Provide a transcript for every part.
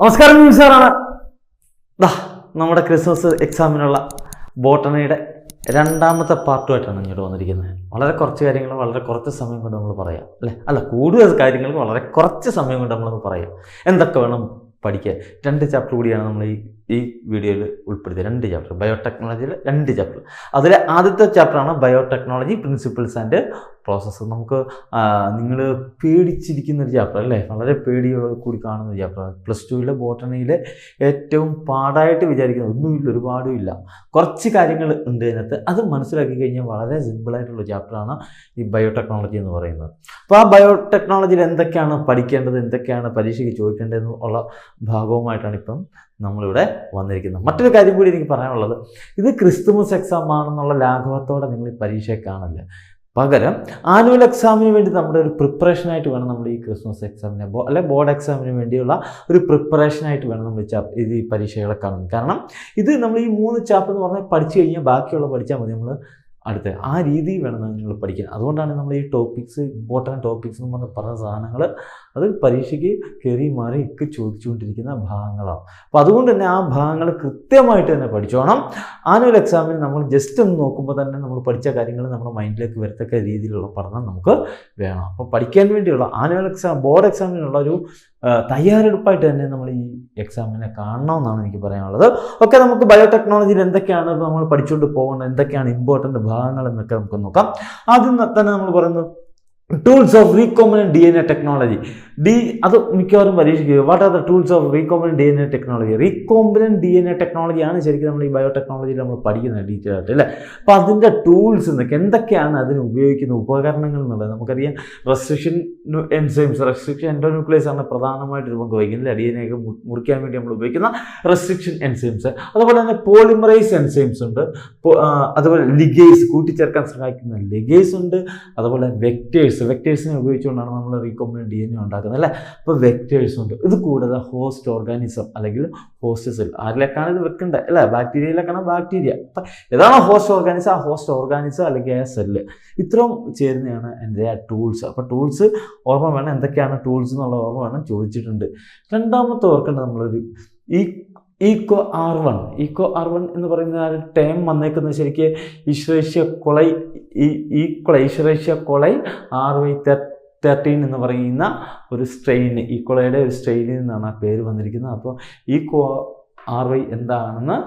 നമസ്കാരം സാറാണ്. നമ്മുടെ ക്രിസ്മസ് എക്സാമിനുള്ള ബോട്ടണിയുടെ രണ്ടാമത്തെ പാർട്ടുമായിട്ടാണ് ഇങ്ങോട്ട് വന്നിരിക്കുന്നത്. വളരെ കുറച്ച് കാര്യങ്ങൾ വളരെ കുറച്ച് സമയം കൊണ്ട് നമ്മൾ പറയാം അല്ലേ, കൂടുതൽ കാര്യങ്ങൾ വളരെ കുറച്ച് സമയം കൊണ്ട് നമ്മളൊന്ന് പറയാം. എന്തൊക്കെ വേണം പഠിക്കാൻ. 2 ചാപ്റ്റർ കൂടിയാണ് നമ്മൾ ഈ വീഡിയോയിൽ ഉൾപ്പെടുത്തിയത്. 2 ചാപ്റ്റർ, ബയോടെക്നോളജിയിൽ 2 ചാപ്റ്റർ. അതിലെ ആദ്യത്തെ ചാപ്റ്ററാണ് ബയോടെക്നോളജി പ്രിൻസിപ്പിൾസ് ആൻഡ് പ്രോസസ്സ്. നമുക്ക് നിങ്ങൾ പേടിച്ചിരിക്കുന്ന ഒരു ചാപ്റ്റർ അല്ലേ, വളരെ പേടിയോട് കൂടി കാണുന്ന ഒരു ചാപ്റ്റർ. +2 ബോട്ടണിയിലെ ഏറ്റവും പാടായിട്ട് വിചാരിക്കുന്നത് ഒന്നുമില്ല, ഒരുപാടും ഇല്ല, കുറച്ച് കാര്യങ്ങൾ ഉണ്ട് അതിനകത്ത്. അത് മനസ്സിലാക്കി കഴിഞ്ഞാൽ വളരെ സിമ്പിളായിട്ടുള്ള ചാപ്റ്ററാണ് ഈ ബയോടെക്നോളജി എന്ന് പറയുന്നത്. അപ്പോൾ ആ ബയോടെക്നോളജിയിൽ എന്തൊക്കെയാണ് പഠിക്കേണ്ടത്, എന്തൊക്കെയാണ് പരീക്ഷയ്ക്ക് ചോദിക്കേണ്ടതെന്ന് ഉള്ള ഭാഗവുമായിട്ടാണ് ഇപ്പം നമ്മളിവിടെ വന്നിരിക്കുന്നത്. മറ്റൊരു കാര്യം കൂടി എനിക്ക് പറയാനുള്ളത്, ഇത് ക്രിസ്തുമസ് എക്സാം ആണെന്നുള്ള ലാഘവത്തോടെ നിങ്ങൾ ഈ പരീക്ഷയെ കാണില്ല. പകരം ആനുവൽ എക്സാമിന് വേണ്ടി നമ്മുടെ ഒരു പ്രിപ്പറേഷനായിട്ട് വേണം നമ്മൾ ഈ ക്രിസ്മസ് എക്സാമിനെ അല്ലെ ബോർഡ് എക്സാമിന് വേണ്ടിയുള്ള ഒരു പ്രിപ്പറേഷനായിട്ട് വേണം നമ്മൾ ഇത് ഈ പരീക്ഷകളെ കാണുന്നത്. കാരണം ഇത് നമ്മൾ ഈ 3 ചാപ്റ്റർ എന്ന് പറഞ്ഞാൽ പഠിച്ചു കഴിഞ്ഞാൽ ബാക്കിയുള്ള പഠിച്ചാൽ മതി. നമ്മൾ അടുത്ത ആ രീതിയിൽ വേണം നിങ്ങൾ പഠിക്കാൻ. അതുകൊണ്ടാണ് നമ്മൾ ഈ ടോപ്പിക്സ്, ഇമ്പോർട്ടൻറ്റ് ടോപ്പിക്സ് എന്ന് പറഞ്ഞ സാധനങ്ങൾ അത് പരീക്ഷയ്ക്ക് കയറി മാറി ഒക്കെ ചോദിച്ചുകൊണ്ടിരിക്കുന്ന ഭാഗങ്ങളാണ്. അപ്പോൾ അതുകൊണ്ട് തന്നെ ആ ഭാഗങ്ങൾ കൃത്യമായിട്ട് തന്നെ പഠിച്ചോണം. ആനുവൽ എക്സാമിന് നമ്മൾ ജസ്റ്റ് ഒന്ന് നോക്കുമ്പോൾ തന്നെ നമ്മൾ പഠിച്ച കാര്യങ്ങൾ നമ്മുടെ മൈൻഡിലേക്ക് വരത്തക്ക രീതിയിലുള്ള പഠനം നമുക്ക് വേണം. അപ്പോൾ പഠിക്കാൻ വേണ്ടിയുള്ള ആനുവൽ എക്സാം, ബോർഡ് എക്സാമിനുള്ള ഒരു തയ്യാറെടുപ്പായിട്ട് തന്നെ നമ്മൾ ഈ എക്സാമിനെ കാണണമെന്നാണ് എനിക്ക് പറയാനുള്ളത്. ഓക്കെ, നമുക്ക് ബയോടെക്നോളജിയിൽ എന്തൊക്കെയാണ് നമ്മൾ പഠിച്ചുകൊണ്ട് പോകേണ്ടത്, എന്തൊക്കെയാണ് ഇമ്പോർട്ടൻ്റ് ഭാഗങ്ങൾ എന്നൊക്കെ നമുക്ക് നോക്കാം. ആദ്യം തന്നെ നമ്മൾ പറയുന്നത് tools of recombinant DNA technology. അത് മിക്കവാറും പരീക്ഷിക്കുക. What are the tools of recombinant DNA technology? Recombinant DNA ടെക്നോളജിയാണ് ശരിക്കും നമ്മൾ ഈ ബയോടെക്നോളജിയിൽ നമ്മൾ പഠിക്കുന്നത് ഡീറ്റെയിൽ ആയിട്ട് അല്ലേ. അപ്പോൾ അതിൻ്റെ ടൂൾസ് എന്തൊക്കെയാണ് അതിന് ഉപയോഗിക്കുന്ന ഉപകരണങ്ങൾ എന്നുള്ളത് നമുക്കറിയാം. റെസ്ട്രിക്ഷൻ എൻസൈംസ്, റെസ്ട്രിക്ഷൻ എൻഡോന്യൂക്ലിയസ് ആണ് പ്രധാനമായിട്ട് പങ്ക് വഹിക്കുന്നത്. DNA ഒക്കെ മുറിക്കാൻ വേണ്ടി നമ്മൾ ഉപയോഗിക്കുന്ന റെസ്ട്രിക്ഷൻ എൻസൈംസ്. അതുപോലെ തന്നെ പോളിമറൈസ് എൻസൈംസ് ഉണ്ട്. അതുപോലെ ലിഗേസ്, കൂട്ടിച്ചേർക്കാൻ സഹായിക്കുന്ന ലിഗേസ് ഉണ്ട്. അതുപോലെ വെക്ടേഴ്സിനെ ഉപയോഗിച്ചുകൊണ്ടാണ് നമ്മൾ റീകോംബിനന്റ് DNA ഉണ്ടാക്കുന്നത് അല്ലേ. അപ്പോൾ വെക്ടേഴ്സ് ഉണ്ട്. ഇത് കൂടാതെ ഹോസ്റ്റ് ഓർഗാനിസം അല്ലെങ്കിൽ ഹോസ്റ്റ് സെൽ, ആരിലേക്കാണ് ഇത് വെക്കേണ്ടത് അല്ലേ, ബാക്ടീരിയയിലേക്കാണ്. ബാക്ടീരിയ അപ്പം ഏതാണോ ഹോസ്റ്റ് ഓർഗാനിസം, ആ ഹോസ്റ്റ് ഓർഗാനിസം അല്ലെങ്കിൽ ആ സെല്ല്, ഇത്രയും ചേരുന്നതാണ് എൻ്റെ ആ ടൂൾസ്. അപ്പോൾ ടൂൾസ് ഓർമ്മ വേണം, എന്തൊക്കെയാണ് ടൂൾസ് എന്നുള്ള ഓർമ്മ വേണം, ചോദിച്ചിട്ടുണ്ട്. രണ്ടാമത്തെ ഓർക്കേണ്ടത് നമ്മളൊരു ഈക്കോ R1 എന്ന് പറയുന്ന ആ ടേം വന്നേക്കുന്നത് ശരിക്ക് ഈശ്വരേഷ്യ കൊളൈ RY13 എന്ന് പറയുന്ന ഒരു സ്ട്രെയിൻ, ഈക്കോളയുടെ ഒരു സ്ട്രെയിനിൽ നിന്നാണ് ആ പേര് വന്നിരിക്കുന്നത്. അപ്പോൾ ഈക്കോ RY എന്താണെന്ന്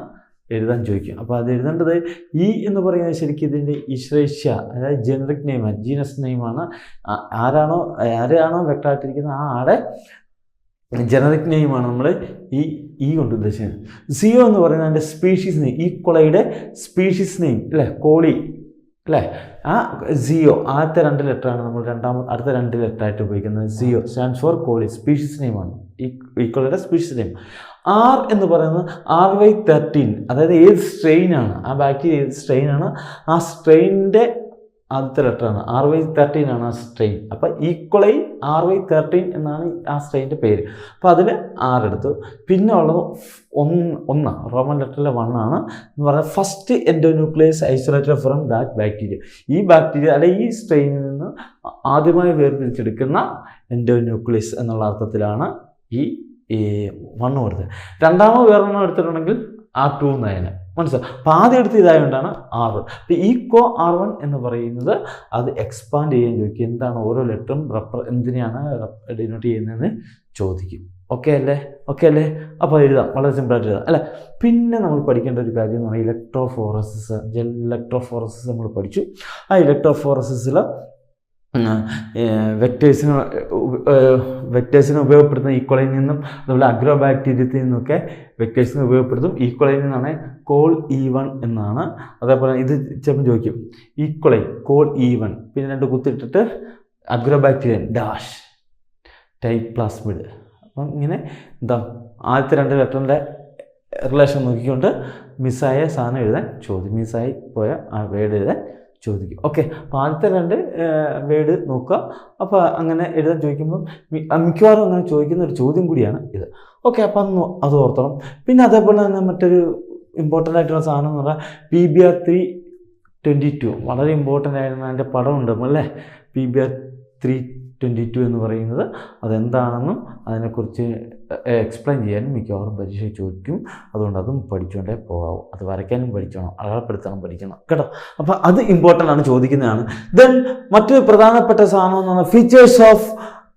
എഴുതാൻ ചോദിക്കും. അപ്പോൾ അത് എഴുതേണ്ടത് എന്ന് പറയുന്നത് ശരിക്കും ഇതിൻ്റെ ഈശ്വരേഷ്യ, അതായത് ജനറിക് നെയിമാണ്, ജീനസ് നെയിമാണ്. ആരെയാണോ വ്യക്തമായിട്ടിരിക്കുന്നത് ആ ആടെ ജനറിക് നെയിമാണ് നമ്മൾ ഈ കൊണ്ട് ഉദ്ദേശിക്കുന്നത്. സിയോ എന്ന് പറയുന്നത് അതിൻ്റെ സ്പീഷീസ് നെയിം, ഈക്വളയുടെ സ്പീഷീസ് നെയിം അല്ലേ, കോളി അല്ലേ. ആ സിയോ ആദ്യത്തെ 2 ലെറ്ററാണ് നമ്മൾ അടുത്ത 2 ലെറ്ററായിട്ട് ഉപയോഗിക്കുന്നത്. Co stands for coli, species നെയിമാണ്, ഈക്വളയുടെ സ്പീഷീസ് നെയിം. R എന്ന് പറയുന്നത് RY13, അതായത് ഏത് സ്ട്രെയിനാണ്, ആ ബാക്ടീരിയ ഏത് സ്ട്രെയിനാണ്, ആ സ്ട്രെയിനിൻ്റെ ആദ്യത്തെ ലെറ്ററാണ്. RY13 ആണ് ആ സ്ട്രെയിൻ. അപ്പോൾ ഈക്വളൈ RY13 എന്നാണ് ആ സ്ട്രെയിൻ്റെ പേര്. അപ്പോൾ അതിൽ R എടുത്തു. പിന്നെ ഉള്ളത് 1 റോമൻ ലെറ്ററിലെ 1 ആണ് എന്ന് പറയുന്നത് first endonuclease isolated from that bacteria. ഈ ബാക്ടീരിയ അല്ലെങ്കിൽ ഈ സ്ട്രെയിനിൽ നിന്ന് ആദ്യമായി വേർതിരിച്ചെടുക്കുന്ന എൻഡോന്യൂക്ലിയസ് എന്നുള്ള അർത്ഥത്തിലാണ് ഈ 1 കൊടുത്തത്. രണ്ടാമത് വേറൊന്നും എടുത്തിട്ടുണ്ടെങ്കിൽ R2 എന്നായതിനെ മനസ്സിലാവും. അപ്പോൾ ആദ്യം എടുത്ത് ഇതായതുകൊണ്ടാണ് R. അപ്പോൾ ഈക്കോ R1 എന്ന് പറയുന്നത് അത് എക്സ്പാൻഡ് ചെയ്യാൻ ചോദിക്കും. എന്താണ് ഓരോ ലെറ്ററും എന്തിനെയാണ് ഡിനോട്ട് ചെയ്യുന്നതെന്ന് ചോദിക്കും. ഓക്കെ അല്ലേ? അപ്പോൾ എഴുതാം, വളരെ സിമ്പിളായിട്ട് എഴുതാം അല്ലേ. പിന്നെ നമ്മൾ പഠിക്കേണ്ട ഒരു കാര്യം എന്ന് പറഞ്ഞാൽ ഇലക്ട്രോഫോറസിസ്. ഇലക്ട്രോഫോറസിസ് നമ്മൾ പഠിച്ചു. ആ ഇലക്ട്രോഫോറസിസിൽ വെക്ടേഴ്സിനെ ഉപയോഗപ്പെടുത്തുന്ന ഈക്വളയിൽ നിന്നും അതുപോലെ അഗ്രോബാക്ടീരിയത്തിൽ നിന്നൊക്കെ വെക്ടേഴ്സിനെ ഉപയോഗപ്പെടുത്തും. ഈക്വളയിൽ നിന്നാണ് കോൾ E1 എന്നാണ്. അതേപോലെ ഇത് ചിലപ്പോൾ ചോദിക്കും ഈക്വളൈ കോൾ E1, പിന്നെ 2 കുത്തിയിട്ടിട്ട് അഗ്രോബാക്ടീരിയൻ ഡാഷ് ടൈപ്പ് പ്ലാസ്മിഡ്. അപ്പം ഇങ്ങനെ ആദ്യത്തെ 2 ലെറ്ററിൻ്റെ റിലേഷൻ നോക്കിക്കൊണ്ട് മിസ്സായ സാധനം എഴുതാൻ ചോദിക്കും, മിസ്സായി പോയ ആ വേർഡ് എഴുതാൻ ചോദിക്കും. ഓക്കെ, അപ്പോൾ ആദ്യത്തെ 2 വേർഡ് നോക്കുക. അപ്പോൾ അങ്ങനെ എഴുതാൻ ചോദിക്കുമ്പോൾ മിക്കവാറും അങ്ങനെ ചോദിക്കുന്ന ഒരു ചോദ്യം കൂടിയാണ് ഇത്. ഓക്കെ, അപ്പം അത് ഓർത്തണം. പിന്നെ അതേപോലെ തന്നെ മറ്റൊരു ഇമ്പോർട്ടൻ്റ് ആയിട്ടുള്ള സാധനം എന്ന് പറഞ്ഞാൽ PBr322 വളരെ ഇമ്പോർട്ടൻ്റ് ആയിരുന്നു. അതിൻ്റെ പടം ഉണ്ട് അല്ലേ, PBr322 22 എന്ന് പറയുന്നത് അതെന്താണെന്നും അതിനെക്കുറിച്ച് എക്സ്പ്ലെയിൻ ചെയ്യാനും മിക്കവാറും പരീക്ഷ ചോദിക്കും. അതുകൊണ്ട് അതും പഠിച്ചുകൊണ്ടേ പോകാവും. അത് വരയ്ക്കാനും പഠിക്കണം, അടയാളപ്പെടുത്താനും പഠിക്കണം കേട്ടോ. അപ്പോൾ അത് ഇമ്പോർട്ടൻ്റ് ആണ്, ചോദിക്കുന്നതാണ്. ദെൻ മറ്റൊരു പ്രധാനപ്പെട്ട സാധനം എന്ന് പറഞ്ഞാൽ ഫീച്ചേഴ്സ് ഓഫ്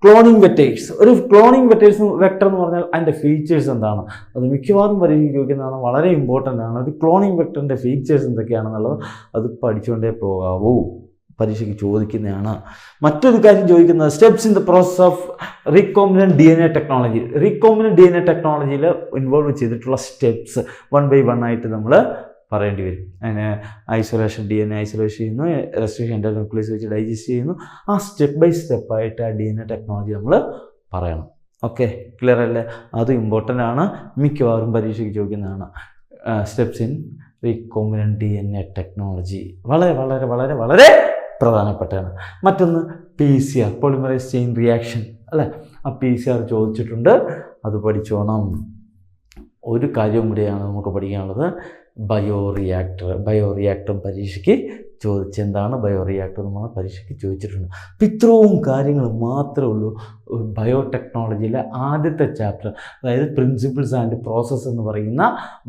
ക്ലോണിങ് വെക്ടേഴ്സ്. ഒരു ക്ലോണിങ് വെക്ടർ എന്ന് പറഞ്ഞാൽ അതിൻ്റെ ഫീച്ചേഴ്സ് എന്താണ്, അത് മിക്കവാറും പരീക്ഷയ്ക്ക് ചോദിക്കുന്നതാണ്, വളരെ ഇമ്പോർട്ടൻ്റ് ആണ്. ഒരു ക്ലോണിങ് വെക്ടറിൻ്റെ ഫീച്ചേഴ്സ് എന്തൊക്കെയാണെന്നുള്ളത് അത് പഠിച്ചുകൊണ്ടേ പോകാവൂ, പരീക്ഷയ്ക്ക് ചോദിക്കുന്നതാണ്. മറ്റൊരു കാര്യം ചോദിക്കുന്നത് steps in the process of recombinant DNA technology. Recombinant DNA ടെക്നോളജിയിൽ ഇൻവോൾവ് ചെയ്തിട്ടുള്ള സ്റ്റെപ്സ് 1 by 1 ആയിട്ട് നമ്മൾ പറയേണ്ടി വരും. അതിന് ഐസൊലേഷൻ DNA ഐസൊലേഷൻ ചെയ്യുന്നു, റെസ്ട്രിക്ഷൻ എൻഡോന്യൂക്ലിയസ് വെച്ച് ഡൈജസ്റ്റ് ചെയ്യുന്നു. ആ സ്റ്റെപ്പ് ബൈ സ്റ്റെപ്പായിട്ട് ആ DNA ടെക്നോളജി നമ്മൾ പറയണം. ഓക്കെ, ക്ലിയർ അല്ലേ? അത് ഇമ്പോർട്ടൻ്റ് ആണ്, മിക്കവാറും പരീക്ഷയ്ക്ക് ചോദിക്കുന്നതാണ്. Steps in recombinant DNA technology വളരെ വളരെ വളരെ വളരെ പ്രധാനപ്പെട്ടതാണ്. മറ്റൊന്ന് PCR പോളിമറൈസ് ചെയിൻ റിയാക്ഷൻ അല്ലേ, ആ PCR ചോദിച്ചിട്ടുണ്ട്, അത് പഠിച്ചോണം. ഒരു കാര്യം കൂടിയാണ് നമുക്ക് പഠിക്കാനുള്ളത്, ബയോറിയാക്ടറും പരീക്ഷയ്ക്ക് ചോദിച്ചെന്താണ് ബയോറിയാക്ടർ നമ്മൾ പരീക്ഷയ്ക്ക് ചോദിച്ചിട്ടുണ്ട്. അപ്പം ഇത്രയും കാര്യങ്ങൾ മാത്രമേ ഉള്ളൂ ബയോടെക്നോളജിയിലെ ആദ്യത്തെ ചാപ്റ്റർ, അതായത് പ്രിൻസിപ്പിൾസ് ആൻഡ് പ്രോസസ്സ് എന്ന് പറയുന്ന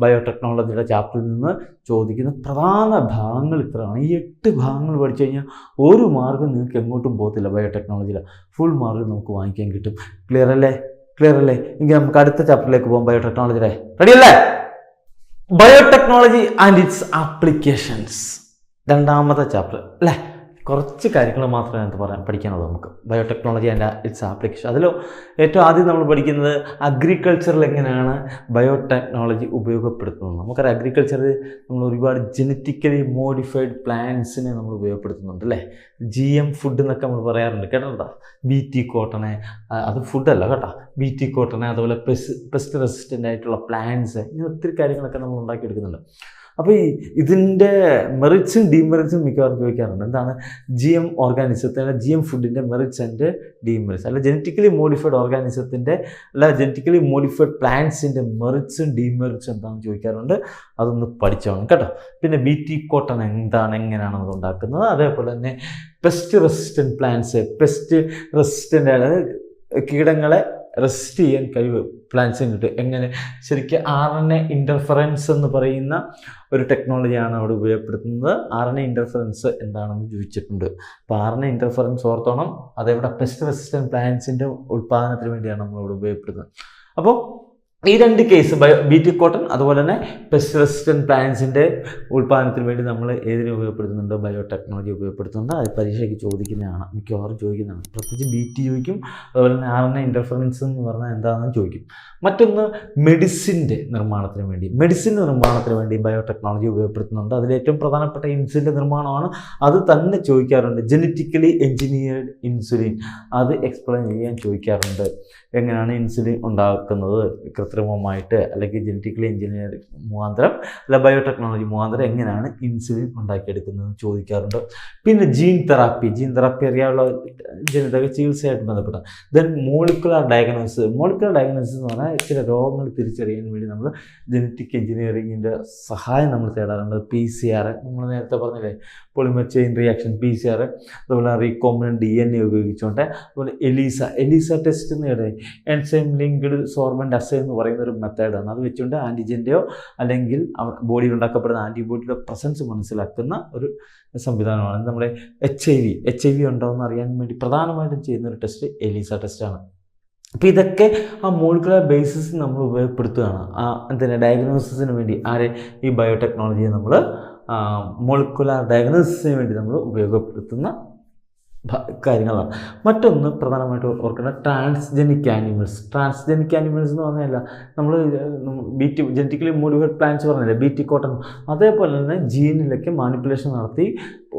ബയോടെക്നോളജിയുടെ ചാപ്റ്ററിൽ നിന്ന് ചോദിക്കുന്ന പ്രധാന ഭാഗങ്ങൾ ഇത്രയാണ്. ഈ 8 ഭാഗങ്ങൾ പഠിച്ചു കഴിഞ്ഞാൽ ഒരു മാർക്കും നിങ്ങൾക്ക് എങ്ങോട്ടും പോകത്തില്ല. ബയോടെക്നോളജിയിൽ ഫുൾ മാർക്ക് നമുക്ക് വാങ്ങിക്കാൻ കിട്ടും. ക്ലിയർ അല്ലേ? എങ്കിൽ നമുക്ക് അടുത്ത ചാപ്റ്ററിലേക്ക് പോകാം. ബയോടെക്നോളജിയുടെ റെഡി അല്ലേ? ബയോടെക്നോളജി ആൻഡ് ഇറ്റ്സ് ആപ്ലിക്കേഷൻസ്, രണ്ടാമത്തെ ചാപ്റ്റർ അല്ലേ. കുറച്ച് കാര്യങ്ങൾ മാത്രമേ പഠിക്കാനുള്ളൂ നമുക്ക്. Biotechnology and its application. അതിൽ ഏറ്റവും ആദ്യം നമ്മൾ പഠിക്കുന്നത് അഗ്രികൾച്ചറിൽ എങ്ങനെയാണ് ബയോടെക്നോളജി ഉപയോഗപ്പെടുത്തുന്നത്. നമുക്കറിയാം അഗ്രികൾച്ചറിൽ നമ്മൾ ഒരുപാട് ജനറ്റിക്കലി മോഡിഫൈഡ് പ്ലാന്റ്സിനെ നമ്മൾ ഉപയോഗപ്പെടുത്തുന്നുണ്ട് അല്ലേ. GM ഫുഡ് എന്നൊക്കെ നമ്മൾ പറയാറുണ്ട്, കേട്ടോ. BT കോട്ടനെ, അത് ഫുഡല്ല കേട്ടോ, BT കോട്ടനെ, അതുപോലെ പെസ്റ്റ് റെസിസ്റ്റൻ്റ് ആയിട്ടുള്ള പ്ലാന്റ്സ്, ഇങ്ങനെ ഒത്തിരി കാര്യങ്ങളൊക്കെ നമ്മൾ ഉണ്ടാക്കിയെടുക്കുന്നുണ്ട്. അപ്പോൾ ഇതിൻ്റെ മെറിറ്റ്സും ഡീമെറിറ്റ്സും മിക്കവാറും ചോദിക്കാറുണ്ട്. എന്താണ് GM ഓർഗാനിസത്തിൻ്റെ, GM ഫുഡിൻ്റെ മെറിറ്റ്സ് ആൻഡ് ഡീമെറിറ്റ്സ്, അല്ല ജനറ്റിക്കലി മോഡിഫൈഡ് ഓർഗാനിസത്തിൻ്റെ, അല്ല ജനറ്റിക്കലി മോഡിഫൈഡ് പ്ലാന്റ്സിൻ്റെ മെറിറ്റ്സും ഡീമെറിറ്റ്സും എന്താണെന്ന് ചോദിക്കാറുണ്ട്. അതൊന്ന് പഠിച്ചോണം കേട്ടോ. പിന്നെ BT കോട്ടൺ എന്താണ്, എങ്ങനെയാണ് അത് ഉണ്ടാക്കുന്നത്, അതേപോലെ തന്നെ pest resistant plants, pest resistant അതായത് കീടങ്ങളെ റെസിസ്റ്റ് ചെയ്യാൻ കഴിവ് പ്ലാന്റ്സിന് കിട്ടും. എങ്ങനെ ശരിക്കും RNA ഇൻ്റർഫറൻസ് എന്ന് പറയുന്ന ഒരു ടെക്നോളജിയാണ് അവിടെ ഉപയോഗപ്പെടുത്തുന്നത്. RNA ഇൻ്റർഫറൻസ് എന്താണെന്ന് ചോദിച്ചിട്ടുണ്ട്. അപ്പോൾ RNA ഇൻ്റർഫറൻസ് ഓർത്തോണം, അതെവിടെ പെസ്റ്റ് റെസിസ്റ്റൻറ്റ് പ്ലാന്റ്സിൻ്റെ ഉൽപ്പാദനത്തിന് വേണ്ടിയാണ് നമ്മളിവിടെ ഉപയോഗപ്പെടുത്തുന്നത്. അപ്പോൾ ഈ 2 കേസ് BT കോട്ടൺ അതുപോലെ തന്നെ പെസ്റ്റ് റെസിസ്റ്റൻറ്റ് പ്ലാന്റ്സിൻ്റെ ഉൽപ്പാദനത്തിന് വേണ്ടി നമ്മൾ ഏതിനെ ഉപയോഗപ്പെടുത്തുന്നുണ്ട്, ബയോടെക്നോളജി ഉപയോഗപ്പെടുത്തുന്നുണ്ട്. അത് പരീക്ഷയ്ക്ക് ചോദിക്കുന്നതാണ്, മിക്കവാറും ചോദിക്കുന്നതാണ്. പ്രത്യേകിച്ച് BT ചോദിക്കും, അതുപോലെ തന്നെ RNA ഇൻ്റർഫറൻസ് എന്ന് പറഞ്ഞാൽ എന്താണെന്ന് ചോദിക്കും. മറ്റൊന്ന് മെഡിസിൻ്റെ നിർമ്മാണത്തിന് വേണ്ടി ബയോടെക്നോളജി ഉപയോഗപ്പെടുത്തുന്നുണ്ട്. അതിലേറ്റവും പ്രധാനപ്പെട്ട ഇൻസുലിൻ്റെ നിർമ്മാണമാണ്. അത് തന്നെ ചോദിക്കാറുണ്ട്. ജനറ്റിക്കലി എൻജിനീയർഡ് ഇൻസുലിൻ, അത് എക്സ്പ്ലെയിൻ ചെയ്യാൻ ചോദിക്കാറുണ്ട്. എങ്ങനെയാണ് ഇൻസുലിൻ ഉണ്ടാക്കുന്നത്, കൃത്രിമമായിട്ട് അല്ലെങ്കിൽ ജനറ്റിക്കലി എൻജിനീയറിംഗ് മുഖാന്തരം അല്ല ബയോടെക്നോളജി മുഖാന്തരം എങ്ങനെയാണ് ഇൻസുലിൻ ഉണ്ടാക്കിയെടുക്കുന്നത് ചോദിക്കാറുണ്ട്. പിന്നെ ജീൻ തെറാപ്പി അറിയാനുള്ള ജനിതക ചികിത്സയായിട്ട് ബന്ധപ്പെട്ട. ദെൻ മോളിക്കുലർ ഡയഗ്നോസിസ് എന്ന് പറഞ്ഞാൽ ചില രോഗങ്ങൾ തിരിച്ചറിയാൻ വേണ്ടി നമ്മൾ ജനറ്റിക് എൻജിനീയറിങ്ങിൻ്റെ സഹായം നമ്മൾ തേടാറുണ്ട്. PCR നമ്മൾ നേരത്തെ പറഞ്ഞില്ലേ, പോളിമർ ചെയിൻ റിയാക്ഷൻ PCR, അതുപോലെ റീകോംബിനന്റ് DNA ഉപയോഗിച്ചുകൊണ്ട്, അതുപോലെ എലീസ ടെസ്റ്റ് നേടുക, എൻസൈം ലിങ്ക്ഡ് സോർബന്റ് അസേ എന്ന് പറയുന്ന ഒരു മെത്തേഡാണ്. അത് വെച്ചുകൊണ്ട് ആൻറ്റിജൻ്റെയോ അല്ലെങ്കിൽ ബോഡിയിൽ ഉണ്ടാക്കപ്പെടുന്ന ആൻറ്റിബോഡിയുടെ പ്രസൻസ് മനസ്സിലാക്കുന്ന ഒരു സംവിധാനമാണ്. നമ്മുടെ HIV ഉണ്ടോ എന്ന് അറിയാൻ വേണ്ടി പ്രധാനമായിട്ടും ചെയ്യുന്ന ഒരു ടെസ്റ്റ് എലീസ ടെസ്റ്റാണ്. അപ്പോൾ ഇതൊക്കെ ആ മോളിക്കുലർ ബേസിസ് നമ്മൾ ഉപയോഗപ്പെടുത്തുകയാണ്. ഡയഗ്നോസിസിന് വേണ്ടി ഈ ബയോടെക്നോളജിയെ നമ്മൾ മോളിക്കുലർ ഡയഗ്നോസിസിന് വേണ്ടി നമ്മൾ ഉപയോഗപ്പെടുത്തുന്ന കാര്യങ്ങളാണ്. മറ്റൊന്ന് പ്രധാനമായിട്ട് ഓർക്കേണ്ട ട്രാൻസ്ജനിക് ആനിമൽസ് എന്ന് പറഞ്ഞാൽ നമ്മൾ ജനറ്റിക്കലി മോഡിഫൈഡ് പ്ലാന്റ്സ് പറഞ്ഞില്ലേ, BT കോട്ടൺ, അതേപോലെ തന്നെ ജീനിലൊക്കെ മാനിപ്പുലേഷൻ നടത്തി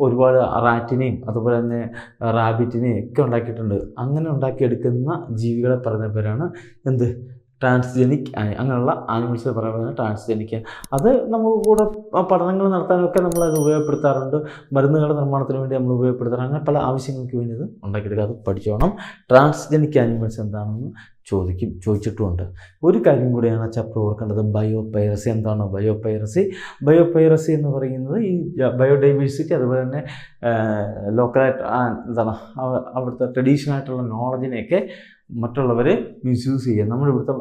ഒരുപാട് റാറ്റിനെയും അതുപോലെ തന്നെ റാബിറ്റിനെയും ഒക്കെ ഉണ്ടാക്കിയിട്ടുണ്ട്. അങ്ങനെ ഉണ്ടാക്കിയെടുക്കുന്ന ജീവികളെ പറഞ്ഞ പേരാണ് ട്രാൻസ്ജെനിക് അങ്ങനെയുള്ള ആനിമൽസ് പറയുന്നത് ട്രാൻസ്ജെനിക്. അത് നമുക്ക് കൂടെ പഠനങ്ങൾ നടത്താനൊക്കെ നമ്മളത് ഉപയോഗപ്പെടുത്താറുണ്ട്. മരുന്നുകളുടെ നിർമ്മാണത്തിന് വേണ്ടി നമ്മൾ ഉപയോഗപ്പെടുത്താറ്. അങ്ങനെ പല ആവശ്യങ്ങൾക്ക് വേണ്ടി ഇത് ഉണ്ടാക്കിയെടുക്കുക. അത് പഠിച്ചോണം. ട്രാൻസ്ജെനിക് ആനിമൽസ് എന്താണെന്ന് ചോദിച്ചിട്ടുമുണ്ട്. ഒരു കാര്യം കൂടിയാണ് ചാപ്റ്റർ ഓർക്കേണ്ടത്, ബയോപൈറസി. എന്താണ് ബയോപൈറസി? ബയോപൈറസി എന്ന് പറയുന്നത് ഈ ബയോഡൈവേഴ്സിറ്റി അതുപോലെ തന്നെ ലോക്കലായിട്ട് എന്താണ് അവിടുത്തെ ട്രഡീഷണൽ ആയിട്ടുള്ള നോളജിനെയൊക്കെ മറ്റുള്ളവർ മിസ്യൂസ് ചെയ്യുക. നമ്മളിവിടുത്തെ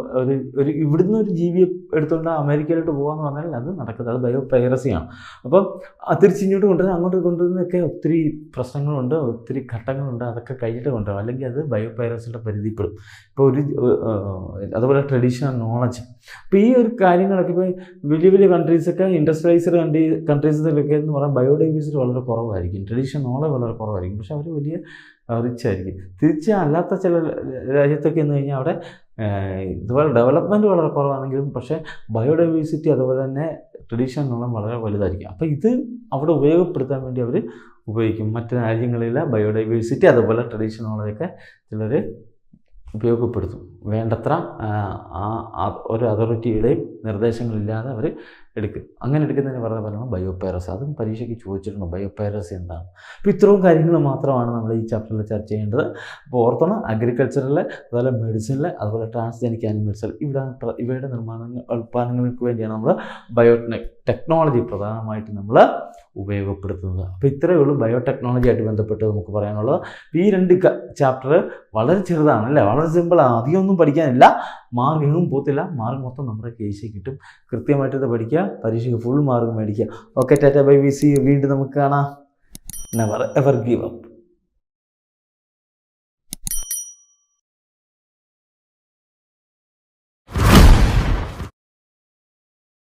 ഇവിടുന്ന് ഒരു ജീവിയെ എടുത്തുകൊണ്ട് അമേരിക്കയിലോട്ട് പോകാമെന്ന് പറഞ്ഞാൽ അത് നടക്കുന്നത്. അത് ബയോപൈറസിയാണ്. അപ്പം തിരിച്ചിങ്ങോട്ട് കൊണ്ടുവരുന്നത് അങ്ങോട്ട് കൊണ്ടുവരുന്നതൊക്കെ ഒത്തിരി പ്രശ്നങ്ങളുണ്ട്, ഒത്തിരി ഘട്ടങ്ങളുണ്ട്. അതൊക്കെ കഴിഞ്ഞിട്ട് കൊണ്ടുവരും, അല്ലെങ്കിൽ അത് ബയോപൈറസിയുടെ പരിധിപ്പെടും. ഇപ്പോൾ അതുപോലെ ട്രഡീഷണൽ നോളജ്. അപ്പോൾ ഈ ഒരു കാര്യങ്ങളൊക്കെ ഇപ്പോൾ വലിയ വലിയ കൺട്രീസൊക്കെ ഇൻഡസ്ട്രിയലൈസ്ഡ് കൺട്രീസിലൊക്കെ എന്ന് പറഞ്ഞാൽ ബയോഡൈവേഴ്സിറ്റി വളരെ കുറവായിരിക്കും, ട്രഡീഷണൽ നോളജ് വളരെ കുറവായിരിക്കും. പക്ഷെ അവർ വലിയ റിച്ച് ആയിരിക്കും. തിരിച്ച് അല്ലാത്ത ചില രാജ്യത്തൊക്കെ എന്ന് കഴിഞ്ഞാൽ അവിടെ ഇതുപോലെ ഡെവലപ്മെൻറ്റ് വളരെ കുറവാണെങ്കിലും പക്ഷേ ബയോഡൈവേഴ്സിറ്റി അതുപോലെ തന്നെ ട്രഡീഷണൽ നോളജ് വളരെ വലുതായിരിക്കും. അപ്പോൾ ഇത് അവിടെ ഉപയോഗപ്പെടുത്താൻ വേണ്ടി അവർ ഉപയോഗിക്കും. മറ്റ് രാജ്യങ്ങളിലെ ബയോഡൈവേഴ്സിറ്റി അതുപോലെ ട്രഡീഷണൽ നോളജൊക്കെ ചിലർ ഉപയോഗപ്പെടുത്തും. വേണ്ടത്ര ഒരു അതോറിറ്റിയുടെയും നിർദ്ദേശങ്ങളില്ലാതെ അവർ എടുക്കും. അങ്ങനെ എടുക്കുന്നതിന് പറയുന്നത് ബയോപൈറസി. അതും പരീക്ഷയ്ക്ക് ചോദിച്ചിട്ടുണ്ട്, ബയോപൈറസി എന്താണ്. അപ്പോൾ ഇത്രയും കാര്യങ്ങൾ മാത്രമാണ് നമ്മൾ ഈ ചാപ്റ്ററിൽ ചർച്ച ചെയ്യേണ്ടത്. അപ്പോൾ ഓർത്തോണം, അഗ്രികൾച്ചറിലെ അതുപോലെ മെഡിസിനിൽ അതുപോലെ ട്രാൻസ്ജെനിക് ആനിമൽസിൽ ഇവയുടെ ഉൽപ്പാദനങ്ങൾക്ക് വേണ്ടിയാണ് നമ്മൾ ബയോടെക്നോളജി പ്രധാനമായിട്ട് നമ്മൾ ഉപയോഗപ്പെടുത്തുന്നത്. അപ്പോൾ ഇത്രയേ ഉള്ളൂ ബയോടെക്നോളജി ആയിട്ട് ബന്ധപ്പെട്ട് നമുക്ക് പറയാനുള്ളത്. ഈ 2 ചാപ്റ്റർ വളരെ ചെറുതാണ് അല്ലേ, വളരെ സിമ്പിളാണ്, അധികമൊന്നും പഠിക്കാനില്ല. മാർക്ക് എങ്ങും പോകത്തില്ല, മാർക്ക് മൊത്തം നമ്മുടെ കേസിൽ കിട്ടും. കൃത്യമായിട്ട് പഠിക്കുക, പരീക്ഷയ്ക്ക് ഫുൾ മാർക്ക് മേടിക്കുക. Okay, tata bye bye, see you. വീണ്ടും നമുക്ക് കാണാം. Never ever give up.